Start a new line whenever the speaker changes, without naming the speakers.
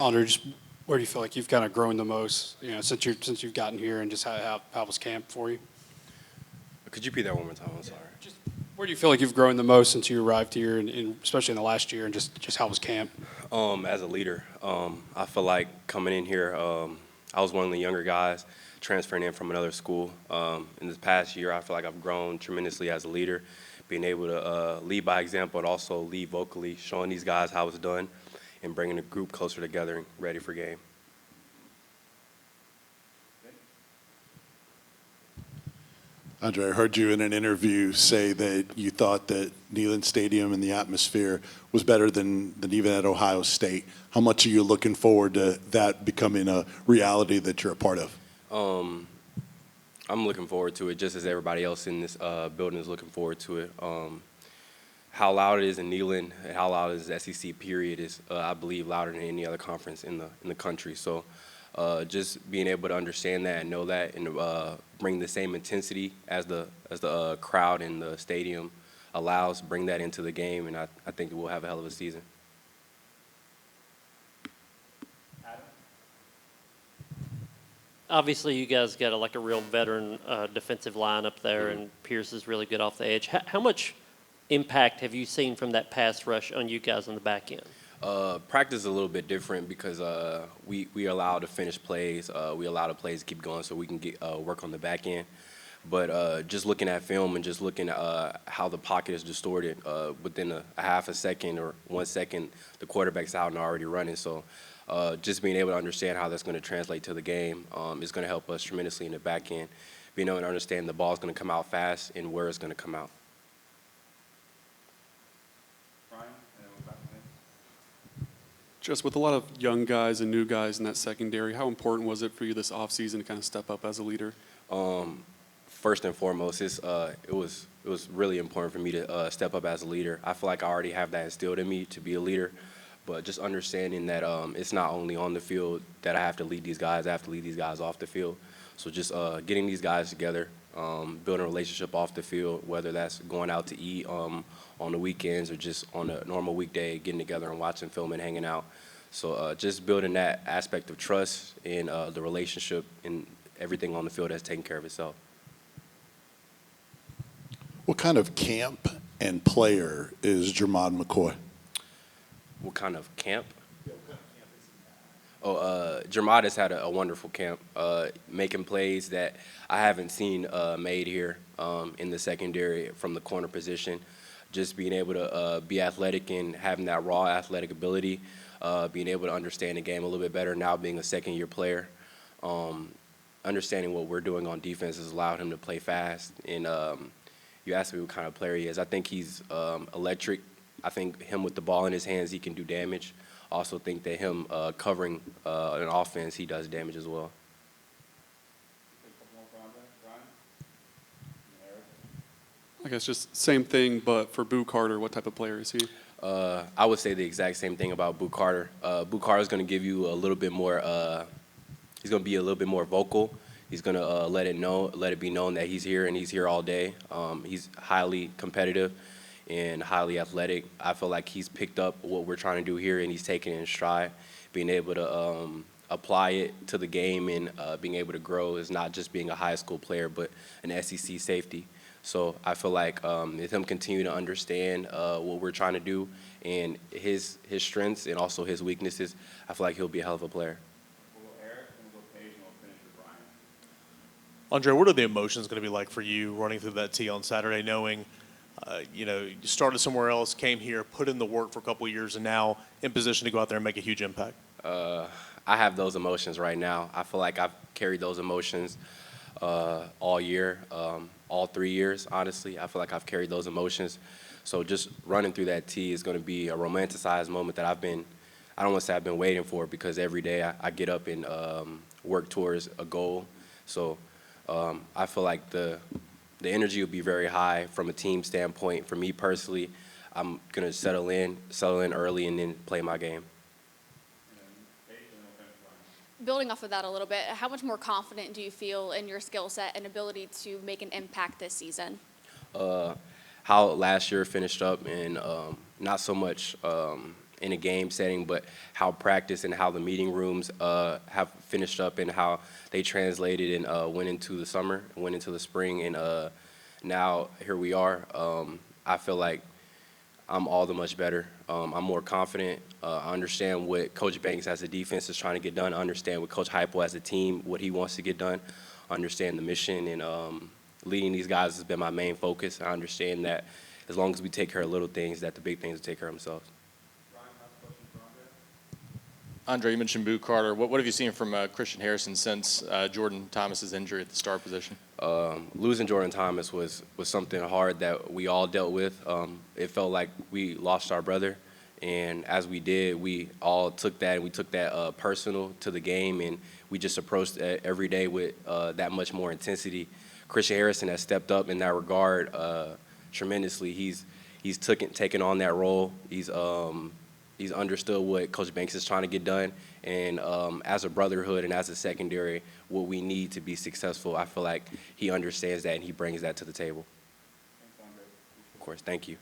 Andre, just where do you feel like you've kind of grown the most, since you've gotten here, and just how was camp for you?
Could you repeat that one more time? I'm sorry.
Just where do you feel like you've grown the most since you arrived here, and especially in the last year, and just how was camp?
As a leader, I feel like coming in here, I was one of the younger guys transferring in from another school. In this past year, I feel like I've grown tremendously as a leader, being able to lead by example, but also lead vocally, showing these guys how it's done, and bringing the group closer together and ready for game.
Andre, I heard you in an interview say that you thought that Neyland Stadium and the atmosphere was better than even at Ohio State. How much are you looking forward to that becoming a reality that you're a part of?
I'm looking forward to it, just as everybody else in this building is looking forward to it. How loud it is in Neyland and how loud it is in SEC period is, I believe, louder than any other conference in the country. So just being able to understand that and know that, and bring the same intensity as the crowd in the stadium allows, bring that into the game, and I think we'll have a hell of a season.
Obviously, you guys got a real veteran defensive line up there, and Pierce is really good off the edge. How much impact have you seen from that pass rush on you guys on the back end?
Practice is a little bit different because we allow to finish plays. We allow the plays to keep going so we can get work on the back end. But just looking at film and just looking at how the pocket is distorted, within a half a second or 1 second, the quarterback's out and already running. So just being able to understand how that's going to translate to the game is going to help us tremendously in the back end. Being able to understand the ball's going to come out fast and where it's going to come out.
Just with a lot of young guys and new guys in that secondary, how important was it for you this offseason to kind of step up as a leader?
First and foremost, it was really important for me to step up as a leader. I feel like I already have that instilled in me to be a leader, but just understanding that it's not only on the field that I have to lead these guys, I have to lead these guys off the field. So just getting these guys together, building a relationship off the field, whether that's going out to eat on the weekends or just on a normal weekday, getting together and watching film and hanging out. So just building that aspect of trust in the relationship and everything on the field that's taking care of itself.
What kind of camp and player is Jermod McCoy?
What kind of camp? Jermod has had a wonderful camp, making plays that I haven't seen made here in the secondary from the corner position. Just being able to be athletic and having that raw athletic ability, being able to understand the game a little bit better now being a second-year player. Understanding what we're doing on defense has allowed him to play fast. And you asked me what kind of player he is. I think he's electric. I think him with the ball in his hands, he can do damage. Also think that him covering an offense, he does damage as well.
I guess just same thing, but for Boo Carter, what type of player is he?
I would say the exact same thing about Boo Carter. Boo Carter is going to give you a little bit more. He's going to be a little bit more vocal. He's going to let it be known that he's here and he's here all day. He's highly competitive and highly athletic. I feel like he's picked up what we're trying to do here and he's taking it in stride. Being able to apply it to the game and being able to grow is not just being a high school player, but an SEC safety. So I feel like with him continue to understand what we're trying to do and his strengths and also his weaknesses, I feel like he'll be a hell of a player.
Andre, what are the emotions going to be like for you running through that tee on Saturday, knowing, you started somewhere else, came here, put in the work for a couple of years, and now in position to go out there and make a huge impact?
I have those emotions right now. I feel like I've carried those emotions all year, all 3 years, honestly. I feel like I've carried those emotions. So just running through that tee is going to be a romanticized moment that I don't want to say I've been waiting for, because every day I get up and work towards a goal. So I feel like the energy will be very high from a team standpoint. For me personally, I'm going to settle in early and then play my game.
Building off of that a little bit, how much more confident do you feel in your skill set and ability to make an impact this season?
How last year finished up, and not so much in a game setting, but how practice and how the meeting rooms have finished up and how they translated and went into the summer, went into the spring, and now here we are. I feel like I'm all the much better. I'm more confident. I understand what Coach Banks as a defense is trying to get done. I understand what Coach Heupel as a team, what he wants to get done. I understand the mission, and leading these guys has been my main focus. I understand that as long as we take care of little things, that the big things will take care of themselves.
Andre, you mentioned Boo Carter. What have you seen from Christian Harrison since Jordan Thomas's injury at the star position?
Losing Jordan Thomas was something hard that we all dealt with. It felt like we lost our brother, and as we did, we all took that and we took that personal to the game, and we just approached it every day with that much more intensity. Christian Harrison has stepped up in that regard tremendously. He's taken on that role. He's understood what Coach Banks is trying to get done, and as a brotherhood and as a secondary, what we need to be successful, I feel like he understands that and he brings that to the table. Of course, thank you.